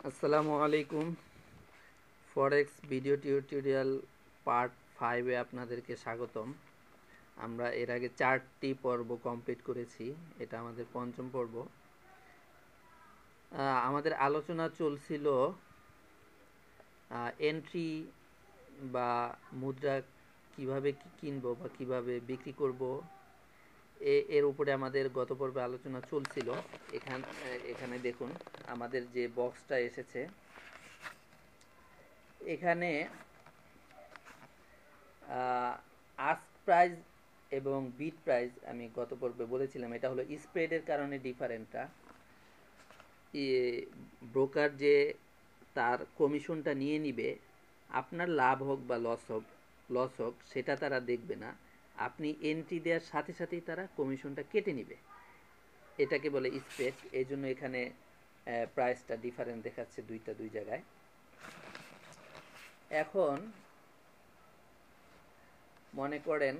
আসসালামু আলাইকুম। ফরেক্স video tutorial part 5-এ আপনাদেরকে স্বাগতম। আমরা এর আগে 4টি পর্ব কমপ্লিট করেছি, এটা আমাদের পঞ্চম পর্ব। আমাদের আলোচনা চলছিল এন্ট্রি বা মুদ্রা কিভাবে কিনবো বা কিভাবে বিক্রি করব, এর উপরে আমাদের গত পর্বে আলোচনা চলছিল। এখানে দেখুন আমাদের যে বক্সটা এসেছে, এখানে আস্ক প্রাইস এবং বিড প্রাইস আমি গত পর্বে বলেছিলাম, এটা হলো স্প্রেডের কারণে ডিফারেন্টটা। ব্রোকার যে তার কমিশনটা নিয়ে নিবে, আপনার লাভ হোক বা লস হোক সেটা তারা দেখবে না। আপনি এন্ট্রি দেওয়ার সাথে সাথেই তারা কমিশনটা কেটে নিবে, এটাকে বলে স্প্রেড। এই জন্য এখানে প্রাইসটা ডিফারেন্ট দেখাচ্ছে দুই জায়গায়। এখন মনে করেন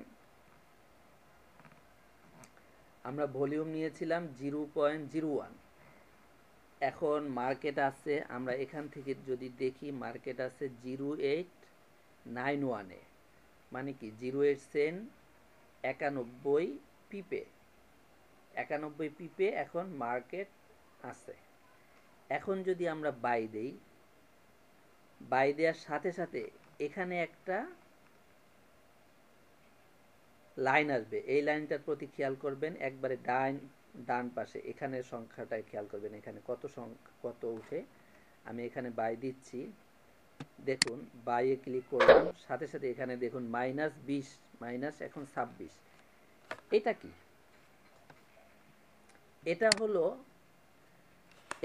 আমরা ভলিউম নিয়েছিলাম 0.01, এখন মার্কেট আছে, আমরা এখান থেকে যদি দেখি মার্কেট আছে 0891-এ, মানে কি 08 সেন্ট 91 পিপে, 91 পিপে এখন মার্কেট আছে। এখন যদি আমরা বাই দেওয়ার সাথে সাথে এখানে একটা লাইন আসবে, এই লাইনটার প্রতি খেয়াল করবেন, একবারে ডান পাশে এখানের সংখ্যাটায় খেয়াল করবেন, এখানে কত উঠে। আমি এখানে বাই দিচ্ছি, দেখুন বাইয়ে ক্লিক করলাম, সাথে সাথে এখানে দেখুন -20 মাইনাস এখন 26। এটা কি? এটা হলো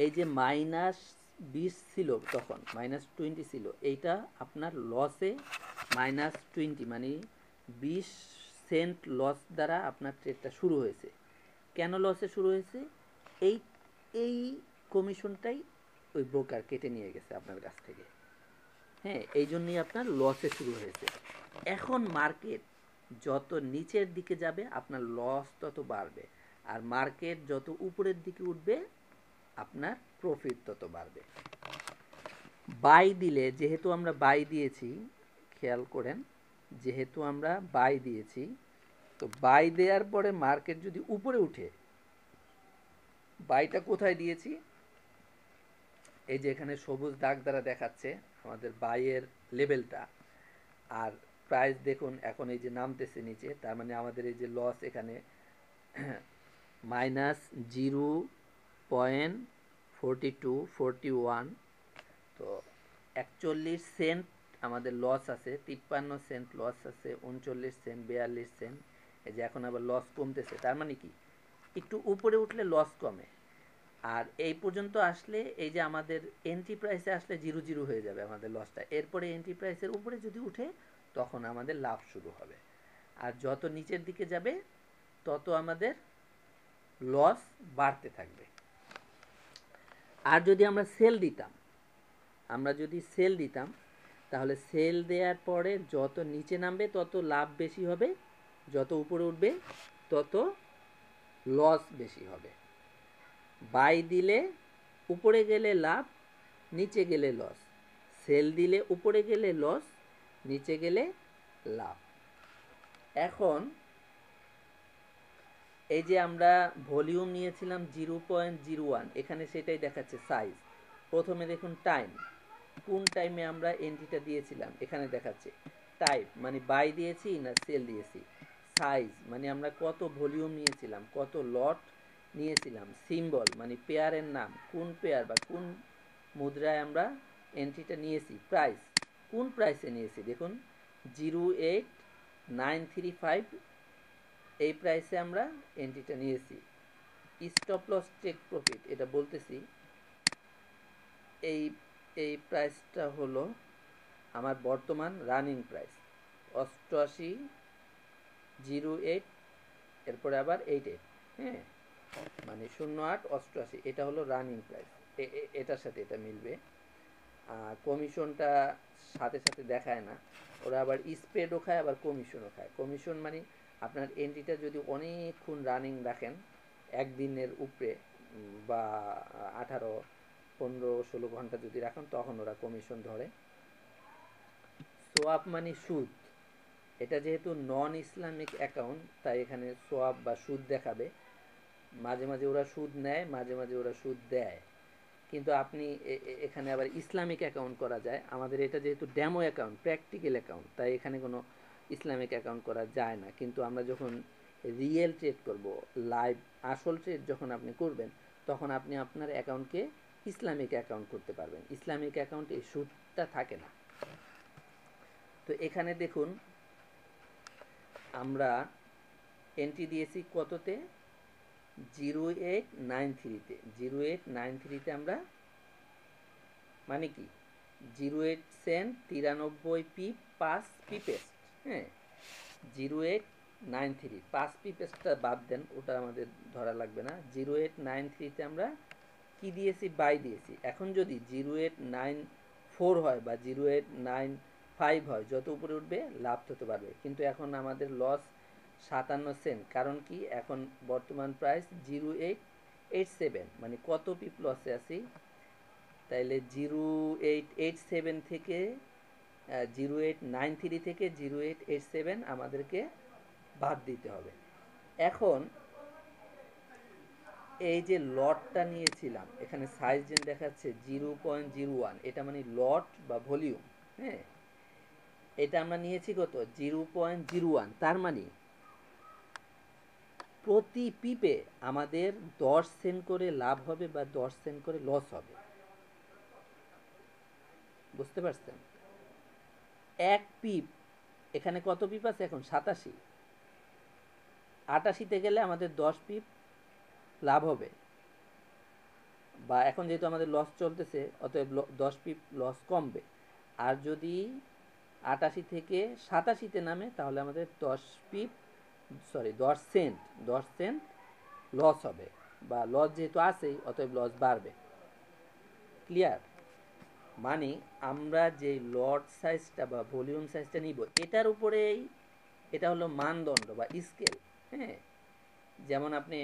এই যে -20 ছিল, তখন -20 ছিল, এইটা আপনার লসে -20 মানে 20 সেন্ট লস দ্বারা আপনার ট্রেডটা শুরু হয়েছে। কেন লসে শুরু হয়েছে? এই এই কমিশনটাই ওই ব্রোকার কেটে নিয়ে গেছে আপনার কাছ থেকে। হ্যাঁ, এই জন্যই আপনার লসে শুরু হয়েছে। এখন মার্কেট যত নিচের দিকে যাবে আপনার লস তত বাড়বে, আর মার্কেট যত উপরের দিকে উঠবে আপনার প্রফিট তত বাড়বে। বাই দিলে, যেহেতু আমরা বাই দিয়েছি, খেয়াল করেন, যেহেতু আমরা বাই দিয়েছি, তো বাই দেওয়ার পরে মার্কেট যদি উপরে উঠে, বাইটা কোথায় দিয়েছি? এই যে এখানে সবুজ দাগ দ্বারা দেখাচ্ছে আমাদের বাইয়ের লেভেলটা, আর প্রাইস দেখুন এখন এই যে নামতেছে নিচে, তার মানে আমাদের এই যে লস এখানে -0.4241, তো 41 সেন্ট আমাদের লস আছে, 53 সেন্ট লস আছে, 39 সেন্ট, 42 সেন্ট। এই যে এখন আবার লস কমতেছে, তার মানে কি একটু উপরে উঠলে লস কমে, আর এই পর্যন্ত আসলে এই যে আমাদের এন্ট্রি প্রাইসে আসলে 0 হয়ে যাবে আমাদের লসটা। এরপরে এন্ট্রি প্রাইসের উপরে যদি উঠে তখন আমাদের লাভ শুরু হবে, আর যত নিচের দিকে যাবে তত আমাদের লস বাড়তে থাকবে। আর যদি আমরা সেল দিতাম, তাহলে সেল দেওয়ার পরে যত নিচে নামবে তত লাভ বেশি হবে, যত উপরে উঠবে তত লস বেশি হবে। বাই দিলে উপরে গেলে লাভ, নিচে গেলে লস। সেল দিলে উপরে গেলে লস, নিচে গেলে লাভ। এখন এই যে আমরা ভলিউম নিয়েছিলাম 0.01, এখানে সেটাই দেখাচ্ছে সাইজ। প্রথমে দেখুন টাইম, কোন টাইমে আমরা এন্ট্রিটা দিয়েছিলাম, এখানে দেখাচ্ছে টাইপ মানে বাই দিয়েছি না সেল দিয়েছি, সাইজ মানে আমরা কত ভলিউম নিয়েছিলাম, কত লট নিয়েছিলাম, সিম্বল মানে পেয়ারের নাম, কোন পেয়ার বা কোন মুদ্রায় আমরা এন্ট্রিটা নিয়েছি, প্রাইস কোন প্রাইসে নিয়েছি, দেখুন 08935 এই প্রাইসে আমরা এন্ট্রিটা নিয়েছি। স্টপ লস টেক প্রফিট এটা বলতেছি, এই এই প্রাইসটা হলো আমার বর্তমান রানিং প্রাইস 8808, এরপরে আবার 88, হ্যাঁ, মানে 0888, এটা হলো রানিং প্রাইস। এটার সাথে এটা মিলবে। কমিশনটা সাথে সাথে দেখায় না, ওরা আবার স্প্রেডও খায় আবার কমিশনও খায়। কমিশন মানে আপনার এন্ট্রিটা যদি অনেকক্ষণ রানিং রাখেন, একদিনের উপরে বা 18 15-16 ঘন্টা যদি রাখেন তখন ওরা কমিশন ধরে। সোয়াপ মানে সুদ, এটা যেহেতু নন ইসলামিক অ্যাকাউন্ট তাই এখানে সোয়াপ বা সুদ দেখাবে। মাঝে মাঝে ওরা সুদ নেয়, মাঝে মাঝে ওরা সুদ দেয়, কিন্তু আপনি এখানে আবার ইসলামিক অ্যাকাউন্ট করা যায়। আমাদের এটা যেহেতু ডেমো অ্যাকাউন্ট, প্র্যাকটিক্যাল অ্যাকাউন্ট, তাই এখানে কোনো ইসলামিক অ্যাকাউন্ট করা যায় না। কিন্তু আমরা যখন রিয়েল ট্রেড করব, লাইভ আসল ট্রেড যখন আপনি করবেন, তখন আপনি আপনার অ্যাকাউন্টকে ইসলামিক অ্যাকাউন্ট করতে পারবেন। ইসলামিক অ্যাকাউন্টে এই সুদটা থাকে না। তো এখানে দেখুন আমরা এন্ট্রি দিয়েছি কততে, 0893-তে। 0893-তে আমরা মানে কি 08 সেন্ট 93 পিপ 5 পিপেস্ট। হ্যাঁ, 0893 5 পিপেস্টটা বাদ দেন, ওটা আমাদের ধরা লাগবে না। 0893-তে আমরা কি দিয়েছি, বাই দিয়েছি। এখন যদি 0894 হয় বা 0895 হয়, যত উপরে উঠবে লাভ হতে পারবে, কিন্তু এখন আমাদের লস 57 সেন্ট। কারণ কি, এখন বর্তমান প্রাইস 0887, মানে কত পিপ লসে আছি। তাইলে 0887 থেকে 0893 থেকে 0887 আমাদেরকে বাদ দিতে হবে। এখন এই যে লটটা নিয়েছিলাম, এখানে সাইজ যেন দেখাচ্ছে 0.01, এটা মানে লট বা ভলিউম। হ্যাঁ, এটা আমরা নিয়েছি কত, 0.01। তার মানে প্রতি পিপে আমাদের 10 সেন্ট করে লাভ হবে বা 10 সেন্ট করে লস হবে। বুঝতে পারছেন? এক পিপ, এখানে কত পিপ আছে এখন, 87। 88-তে গেলে আমাদের 10 পিপ লাভ হবে, বা এখন যেহেতু আমাদের লস চলতেছে অতএব 10 পিপ লস কমবে। আর যদি 88 থেকে 87-তে নামে তাহলে আমাদের 10 পিপ, সরি 10 সেন্ট, 10 সেন্ট লস হবে, বা লস যেহেতু আছেই অতএব লস বাড়বে। ক্লিয়ার? মানে আমরা যে লট সাইজটা বা ভলিউম সাইজটা নিব, এটার উপরেই, এটা হলো মানদণ্ড বা স্কেল। হ্যাঁ, যেমন আপনি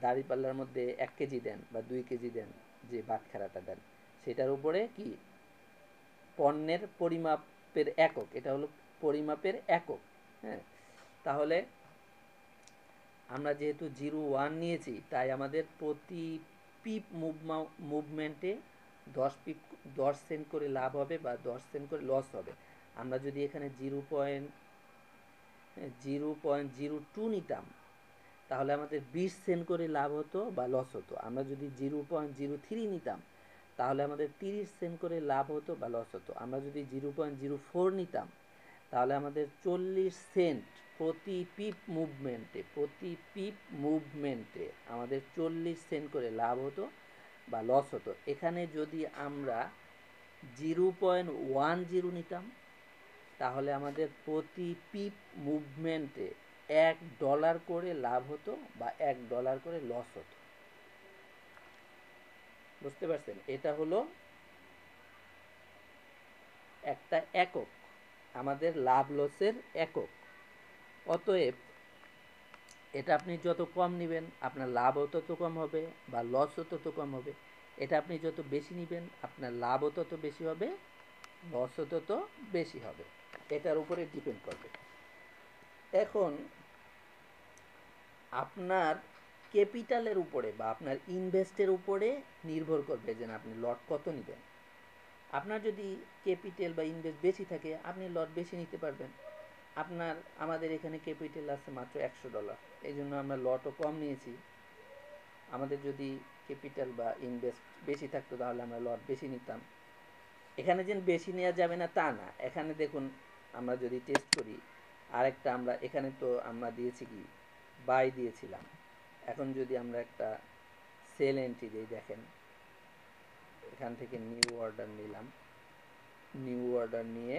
দাড়িপাল্লার মধ্যে 1 কেজি দেন বা 2 কেজি দেন, যে বাটখারাটা দেন, সেটার উপরে কি পণ্যের পরিমাপের একক, এটা হলো পরিমাপের একক। হ্যাঁ, তাহলে আমরা যেহেতু 01 নিয়েছি, তাই আমাদের প্রতি পিপ মুভমেন্টে 10 পিপ 10 সেন্ট করে লাভ হবে বা 10 সেন্ট করে লস হবে। আমরা যদি এখানে 0.02 নিতাম, তাহলে আমাদের 20 সেন্ট করে লাভ হতো বা লস হতো। আমরা যদি 0.03 নিতাম, তাহলে আমাদের 30 সেন্ট করে লাভ হতো বা লস হতো। আমরা যদি 0.04 নিতাম, তাহলে আমাদের 40 সেন্ট প্রতি পিপ মুভমেন্টে আমাদের 40 সেন্ট করে লাভ হতো বা লস হতো। এখানে যদি আমরা 0.10 নিতাম, তাহলে আমাদের প্রতি পিপ মুভমেন্টে $1 করে লাভ হতো বা $1 করে লস হতো। বুঝতে পারছেন? এটা হলো একটা একক, আমাদের লাভ লসের একক। অতএব এটা আপনি যত কম নেবেন আপনার লাভও তত কম হবে বা লসও তত কম হবে। এটা আপনি যত বেশি নেবেন আপনার লাভও তত বেশি হবে, লসও তত বেশি হবে। এটার উপরে ডিপেন্ড করবে। এখন আপনার ক্যাপিটালের উপরে বা আপনার ইনভেস্টের উপরে নির্ভর করবে যে আপনি লট কত নেবেন। আপনার যদি ক্যাপিটাল বা ইনভেস্ট বেশি থাকে, আপনি লট বেশি নিতে পারবেন। আমাদের এখানে ক্যাপিটাল আছে মাত্র $100, এই জন্য আমরা লটও কম নিয়েছি। আমাদের যদি ক্যাপিটাল বা ইনভেস্ট বেশি থাকতো তাহলে আমরা লট বেশি নিতাম। এখানে যেন বেশি নেওয়া যাবে না তা না। এখানে দেখুন আমরা যদি টেস্ট করি, আরেকটা আমরা এখানে তো আমরা দিয়েছি কি, বাই দিয়েছিলাম। এখন যদি আমরা একটা সেল এন্ট্রি দিই, দেখেন এখান থেকে নিউ অর্ডার নিলাম। নিউ অর্ডার নিয়ে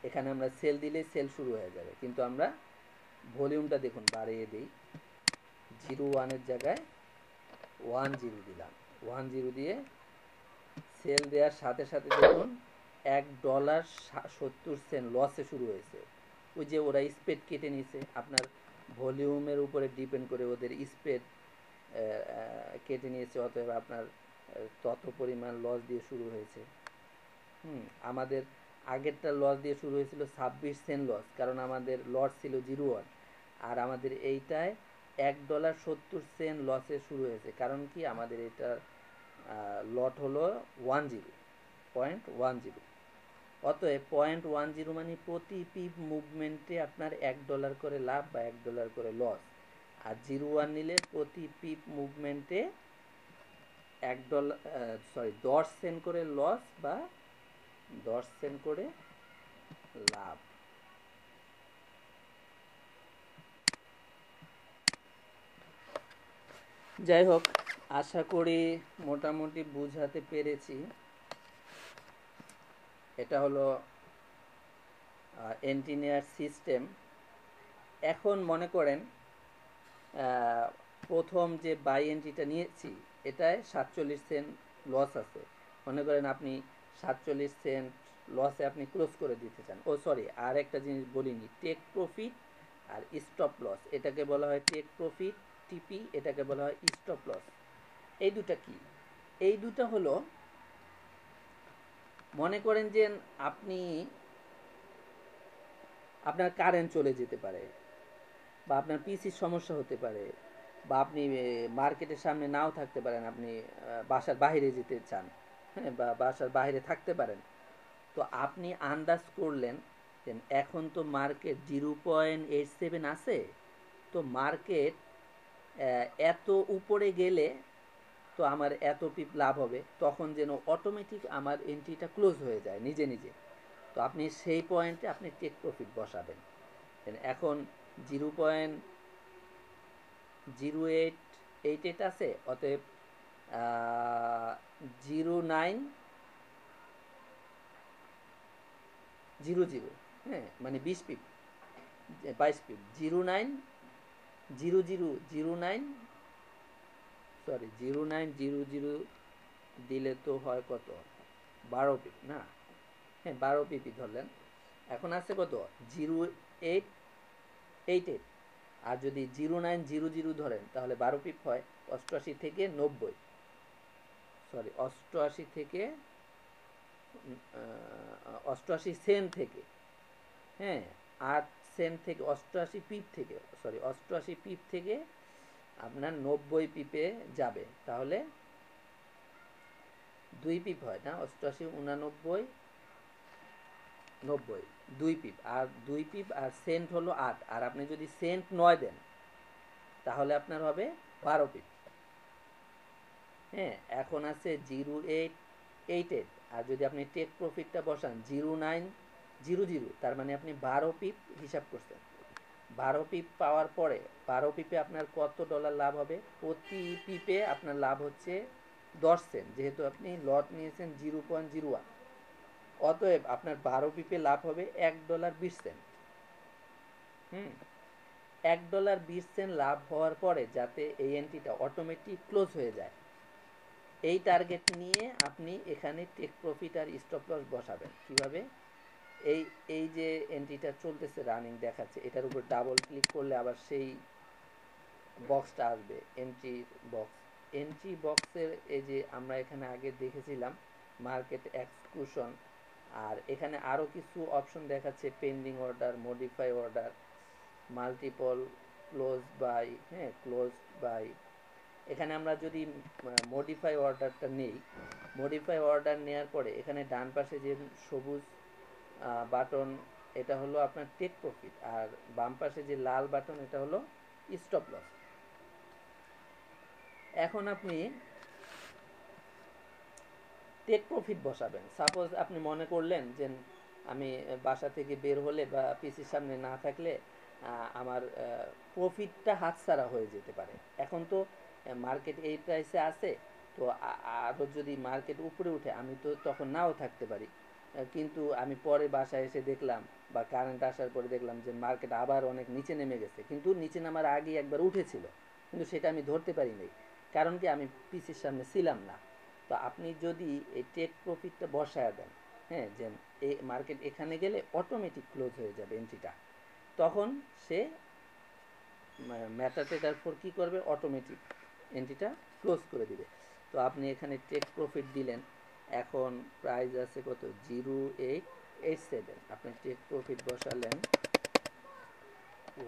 এখানে আমরা সেল দিলে সেল শুরু হয়ে যাবে, কিন্তু আমরা ভলিউমটা দেখুন বাড়িয়ে দিই। 01-এর জায়গায় 10 দিলাম। 10 দিয়ে সেল দেওয়ার সাথে সাথে দেখুন $1.70 লসে শুরু হয়েছে। ওই যে ওরা স্প্রেড কেটে নিয়েছে, আপনার ভলিউমের উপরে ডিপেন্ড করে ওদের স্প্রেড কেটে নিয়েছে। অতএব আপনার তত পরিমাণ লস দিয়ে শুরু হয়েছে। আমাদের আগেরটা লস দিয়ে শুরু হয়েছিল 26 সেন্ট লস, কারণ আমাদের লট ছিল 0.1, আর আমাদের এইটায় $1.70 লসে শুরু হয়েছে। কারণ কি আমাদের এটা লট হলো 0.10। অতএব 0.10 মানে প্রতি পিপ মুভমেন্টে আপনার $1 করে লাভ বা $1 করে লস। আর 0.1 নিলে প্রতি পিপ মুভমেন্টে $10 করে লস বা 10 সেন্ট করে লাভ। যাই হোক, আশা করি মোটামুটি বুঝাতে পেরেছি। এটা হলো এন্টিনিয়ার সিস্টেম। এখন মনে করেন প্রথম যে বাই এন্ট্রিটা নিয়েছি এটায় 47 সেন্ট লস আছে। মনে করেন আপনি 47 সেন্ট লসে আপনি ক্লোজ করে দিতে চান। আর একটা জিনিস বলিনি, টেক প্রফিট আর স্টপ লস, এটাকে বলা হয় টেক প্রফিট টিপি, এটাকে বলা হয় স্টপ লস। এই দুটা কি? এই দুটা হলো, মনে করেন যে আপনার কারেন্ট চলে যেতে পারে, বা আপনার পিসির সমস্যা হতে পারে, বা আপনি মার্কেটের সামনে নাও থাকতে পারেন, আপনি বাসার বাইরে যেতে চান, হ্যাঁ, বা বাসার বাইরে থাকতে পারেন। তো আপনি আন্দাজ করলেন যে এখন তো মার্কেট 0.87 আছে, তো মার্কেট এত উপরে গেলে তো আমার এত পিপ লাভ হবে, তখন যেন অটোমেটিক আমার এন্ট্রিটা ক্লোজ হয়ে যায় নিজে নিজে। তো আপনি সেই পয়েন্টে আপনি টেক প্রফিট বসাবেন। এখন 0.0888 আছে, অতএব 0.900, হ্যাঁ, মানে 20 পিপ, 22 পিপ, 0.900 দিলে তো হয় কত, 12 পিপ না, হ্যাঁ 12 পিপি ধরলেন। এখন আছে কত, 0.888, আর যদি 0.900 ধরেন তাহলে 12 পিপ হয় 88 থেকে 90, 88 সেন্ট থেকে, হ্যাঁ 8 সেন্ট থেকে 88 পিপ থেকে, 88 পিপ থেকে আপনার 90 পিপে যাবে, তাহলে 2 পিপ হয় না, 88, 89, 90, 2 পিপ, আর 2 পিপ, আর সেন্ট হলো 8, আর আপনি যদি সেন্ট 9 দেন তাহলে আপনার হবে 12 পিপ। হ্যাঁ, এখন আছে 0.888, আর যদি আপনি টেক প্রফিটটা বসান 0.900, তার মানে আপনি 12 পিপ হিসাব করছেন। 12 পিপ পাওয়ার পরে 12 পিপে আপনার কত ডলার লাভ হবে? প্রতি পিপে আপনার লাভ হচ্ছে 10 সেন্ট, যেহেতু আপনি লট নিয়েছেন 0.01। অতএব আপনার 12 পিপে লাভ হবে $1.20। $1.20 লাভ হওয়ার পরে যাতে এই এন্ট্রিটা অটোমেটিক ক্লোজ হয়ে যায়, এই টার্গেট নিয়ে আপনি এখানে টেক প্রফিট আর স্টপ লস বসাবেন। কিভাবে? এই যে এন্ট্রিটা চলতেছে, রানিং দেখাচ্ছে, এটার উপর ডাবল ক্লিক করলে আবার সেই বক্সটা আসবে, এন্ট্রি বক্স। এন্ট্রি বক্সের এই যে আমরা এখানে আগে দেখেছিলাম মার্কেট এক্সক্লুশন, আর এখানে আরও কিছু অপশন দেখাচ্ছে, pending order, modify order, multiple close by, হ্যাঁ ক্লোজ বাই। এখানে আমরা যদি মডিফাই অর্ডারটা নেই, মডিফাই অর্ডার নেওয়ার পরে এখানে ডান পাশে যে সবুজ বাটন, এটা হলো আপনার টেক প্রফিট, আর বাম পাশে যে লাল বাটন এটা হলো স্টপ লস। এখন আপনি টেক প্রফিট বসাবেন। সাপোজ আপনি মনে করলেন যে আমি বাসা থেকে বের হলে বা পিসির সামনে না থাকলে আমার প্রফিটটা হাতছাড়া হয়ে যেতে পারে। এখন তো মার্কেট এই প্রাইসে আছে, তো আরও যদি মার্কেট উপরে উঠে আমি তো তখন নাও থাকতে পারি, কিন্তু আমি পরে বাসায় এসে দেখলাম বা কারেন্ট আসার পরে দেখলাম যে মার্কেট আবার অনেক নিচে নেমে গেছে, কিন্তু নিচে নামার আগে একবার উঠেছিল, কিন্তু সেটা আমি ধরতে পারিনি, কারণ কি আমি পিসির সামনে ছিলাম না। তো আপনি যদি এই টেক প্রফিটটা বসায় দেন, হ্যাঁ, যে এই মার্কেট এখানে গেলে অটোমেটিক ক্লোজ হয়ে যাবে এন্ট্রিটা, তখন সে ম্যাটারটেটার পর কী করবে, অটোমেটিক এন্ট্রিটা ক্লোজ করে দিবে। তো আপনি এখানে টেক প্রফিট দিলেন, এখন প্রাইস আছে কত 0887, আপনি টেক প্রফিট বসালেন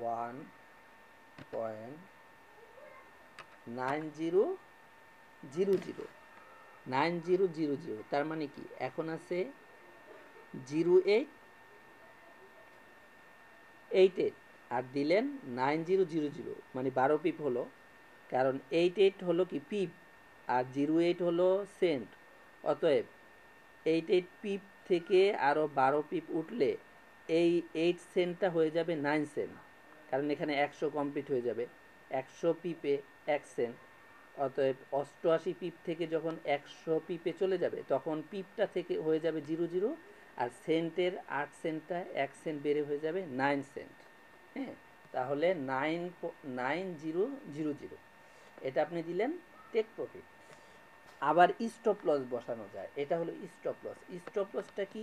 1.9000, তার মানে কি এখন আছে 0888 আর দিলেন 9000, মানে 12 পিপ হলো, কারণ 88 হলো কি পিপ আর 08 হলো সেন্ট। অতএব 88 পিপ থেকে আরও 12 পিপ উঠলে এই 8 সেন্টটা হয়ে যাবে 9 সেন্ট, কারণ এখানে 100 কমপ্লিট হয়ে যাবে, 100 পিপে 1 সেন্ট। অতএব 88 পিপ থেকে যখন 100 পিপে চলে যাবে তখন পিপটা থেকে হয়ে যাবে 00, আর সেন্টের 8 সেন্টটা 1 সেন্ট বেড়ে হয়ে যাবে 9 সেন্ট। হ্যাঁ, তাহলে 9000, এটা আপনি দিলেন টেক প্রফিট। আবার স্টপ লস বসানো যায়, এটা হলো স্টপ লস। স্টপ লসটা কি?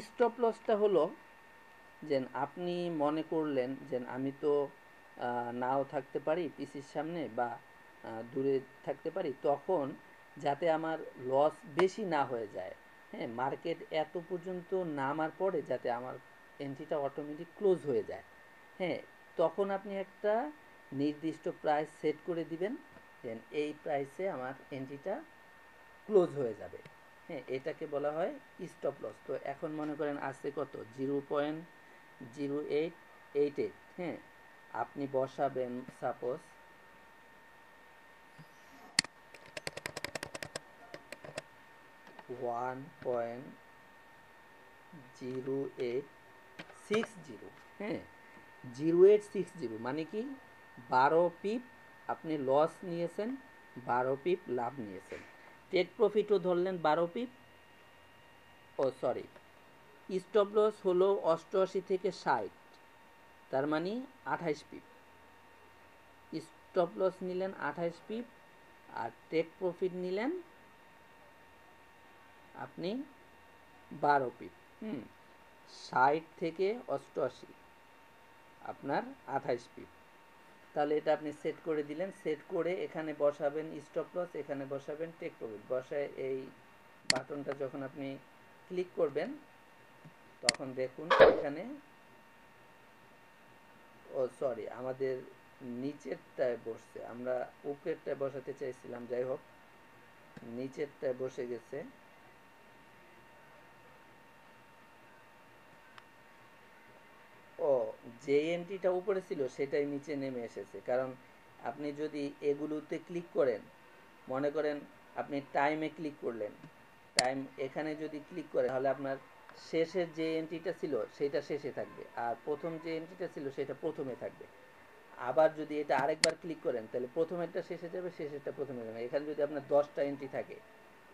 স্টপ লসটা হলো যে আপনি মনে করলেন যে আমি তো নাও থাকতে পারি পিসির সামনে বা দূরে থাকতে পারি, তখন যাতে আমার লস বেশি না হয়ে যায়, হ্যাঁ, মার্কেট এত পর্যন্ত নামার পরে যাতে আমার এন্ট্রিটা অটোমেটিক ক্লোজ হয়ে যায়, হ্যাঁ, তখন আপনি একটা নির্দিষ্ট প্রাইস সেট করে দিবেন, দেন এই প্রাইসে আমার এন্ট্রিটা ক্লোজ হয়ে যাবে। হ্যাঁ, এটাকে বলা হয় স্টপ লস। তো এখন মনে করেন আছে কত 0.0888, হ্যাঁ, আপনি বসাবেন সাপোজ 1.0860, হ্যাঁ, 0860 মানে কি 12 পিপ আপনি লস নিয়েছেন, 12 পিপ লাভ নিয়েছেন। টেক প্রফিটও ধরলেন 12 পিপ, ও সরি, স্টপ লস হলো 88 থেকে 60, তার মানে 28 পিপ। স্টপ লস নিলেন 28 পিপ আর টেক প্রফিট নিলেন আপনি 12 পিপ। 60 থেকে 88 আপনার 28 পিপ। তাহলে এটা আপনি সেট করে দিলেন, সেট করে এখানে বসাবেন স্টপ লস, এখানে বসাবেন টেক প্রফিট। বসায় এই বাটনটা যখন আপনি ক্লিক করবেন তখন দেখুন এখানে, ও সরি, আমাদের নিচেরটায় বসছে, আমরা উপরেরটায় বসাতে চাইছিলাম, যাই হোক নিচেরটায় বসে গেছে। ও, যে এন্ট্রিটা উপরে ছিল সেটাই নিচে নেমে এসেছে, কারণ আপনি যদি এগুলোতে ক্লিক করেন, মনে করেন আপনি টাইমে ক্লিক করলেন, টাইম এখানে যদি ক্লিক করেন তাহলে আপনার শেষের যে এন্ট্রিটা ছিল সেটা শেষে থাকবে, আর প্রথম যে এন্ট্রিটা ছিল সেটা প্রথমে থাকবে। আবার যদি এটা আরেকবার ক্লিক করেন তাহলে প্রথমেরটা শেষে যাবে, শেষেরটা প্রথমে যাবে। এখানে যদি আপনার 10টা এন্ট্রি থাকে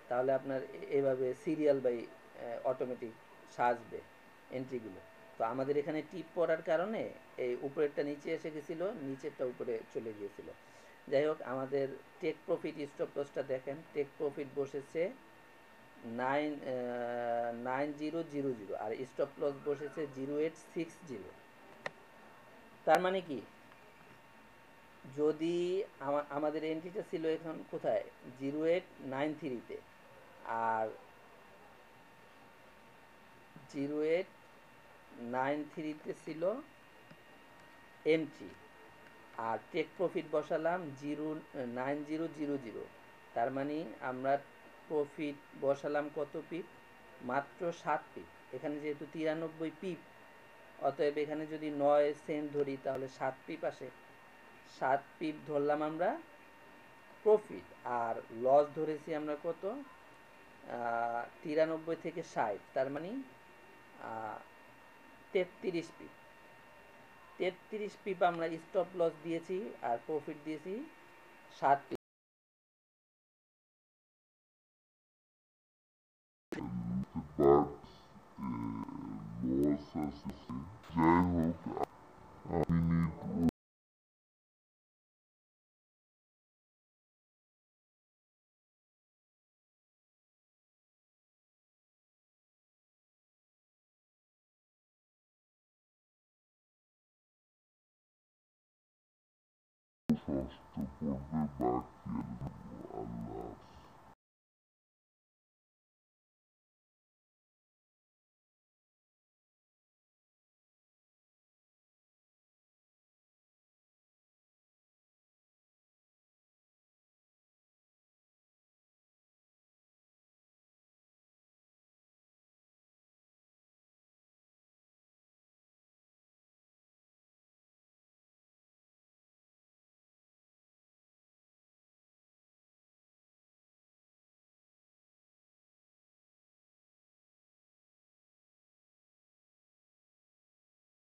তাহলে আপনার এভাবে সিরিয়াল বাই অটোমেটিক সাজবে এন্ট্রিগুলো। তো আমাদের এখানে টিপ পড়ার কারণে এই উপরেরটা নিচে এসে গেছিলো, নিচেরটা উপরে চলে গিয়েছিল। যাই হোক, আমাদের টেক প্রফিট স্টপ লসটা দেখেন, টেক প্রফিট বসেছে 9000 আর স্টপ লস বসেছে 0860। তার মানে কি, যদি আমাদের এন্ট্রিটা ছিল এখন কোথায় 0893-তে, আর 0893-তে ছিল এন্ট্রি, আর টেক প্রফিট বসালাম 9000, তার মানে আমরা প্রফিট বসালাম কত পিপ, মাত্র 7 পিপ। এখানে যেহেতু 93 পিপ, অতএব এখানে যদি 9 সেন্ট ধরি তাহলে 7 পিপ আসে, 7 পিপ ধরলাম আমরা প্রফিট, আর লস ধরেছি আমরা কত 93 থেকে 60, তার মানে 33 পিপ। 33 পিপ আমরা স্টপ লস দিয়েছি আর প্রফিট দিয়েছি 7 পিপ। লস আছে, যাই হোক আমি ষষ্ঠ পর্বে বাকি। আল্লাহ।